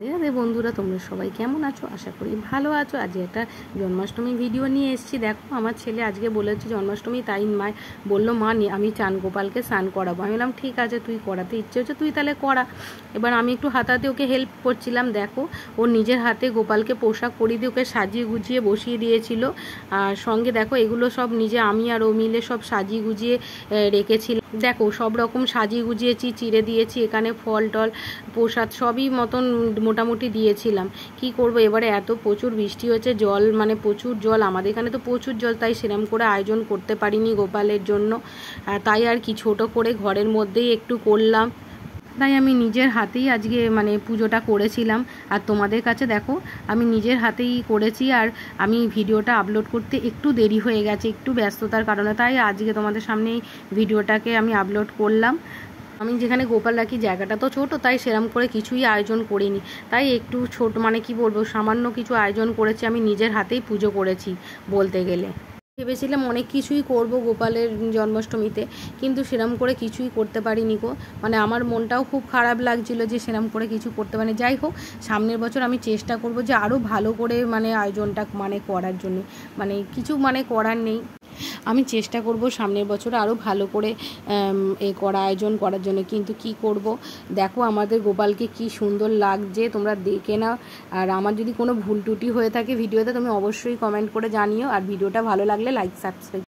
রাধে বন্ধুরা, তোমরা সবাই কেমন আছো? আশা করি ভালো আছো। আজকে একটা জন্মাষ্টমী ভিডিও নিয়ে এসেছি। দেখো, আমার ছেলে আজকে বলেছে জন্মাষ্টমী, তাই মা বললো মা আমি গোপালকে স্নান করাবো। আমি বললাম ঠিক আছে, তুই করাতে ইচ্ছে হচ্ছে তুই তাহলে করা। এবার আমি একটু হাতে ওকে হেল্প করছিলাম। দেখো, ও নিজের হাতে গোপালকে পোশাক পরিয়ে দিয়ে ওকে সাজিয়ে গুজিয়ে বসিয়ে দিয়েছিল। আর সঙ্গে দেখো এগুলো সব নিজে আমি আর ও মিলে সব সাজিয়ে গুজিয়ে রেখেছিলাম। দেখো সব রকম সাজিয়ে গুজিয়েছি, চিড়ে দিয়েছি, এখানে ফল টল প্রসাদ সবই মতন মোটামুটি দিয়েছিলাম। কি করব, এবারে এত প্রচুর বৃষ্টি হয়েছে, জল মানে প্রচুর জল, আমাদের এখানে তো প্রচুর জল, তাই সেরম করে আয়োজন করতে পারিনি গোপালের জন্য। তাই আর কি ছোট করে ঘরের মধ্যেই একটু করলাম। তাই আমি নিজের হাতেই আজকে পুজোটা করেছিলাম। আর তোমাদের কাছে দেখো আমি নিজের হাতেই করেছি। আর আমি ভিডিওটা আপলোড করতে একটু দেরি হয়ে গেছে, একটু ব্যস্ততার কারণে, তাই আজকে তোমাদের সামনে ভিডিওটাকে আমি আপলোড করলাম। আমি যেখানে গোপাল রাখি জায়গাটা তো ছোট, তাই সেরম করে কিছুই আয়োজন করিনি। তাই একটু ছোট কি বলবো, সামান্য কিছু আয়োজন করেছি। আমি নিজের হাতেই পুজো করেছি বলতে গেলে। ভেবেছিলাম অনেক কিছুই করব গোপালের জন্মাষ্টমীতে, কিন্তু সেরম করে কিছুই করতে পারিনি গো। আমার মনটাও খুব খারাপ লাগছিল যে সেরম করে কিছু করতে পারিনি। যাই হোক, সামনের বছর আমি চেষ্টা করব যে আরও ভালো করে আয়োজনটা করার জন্য। কিছু করার নেই, আমি চেষ্টা করব সামনের বছর আরও ভালো করে আয়োজন করার জন্য। কিন্তু কি করব, দেখো আমাদের গোপালকে কি সুন্দর লাগছে, তোমরা দেখে নাও। আর আমার যদি কোনো ভুল ত্রুটি হয়ে থাকে ভিডিওতে, তুমি অবশ্যই কমেন্ট করে জানিও। আর ভিডিওটা ভালো লাগলে লাইক সাবস্ক্রাইব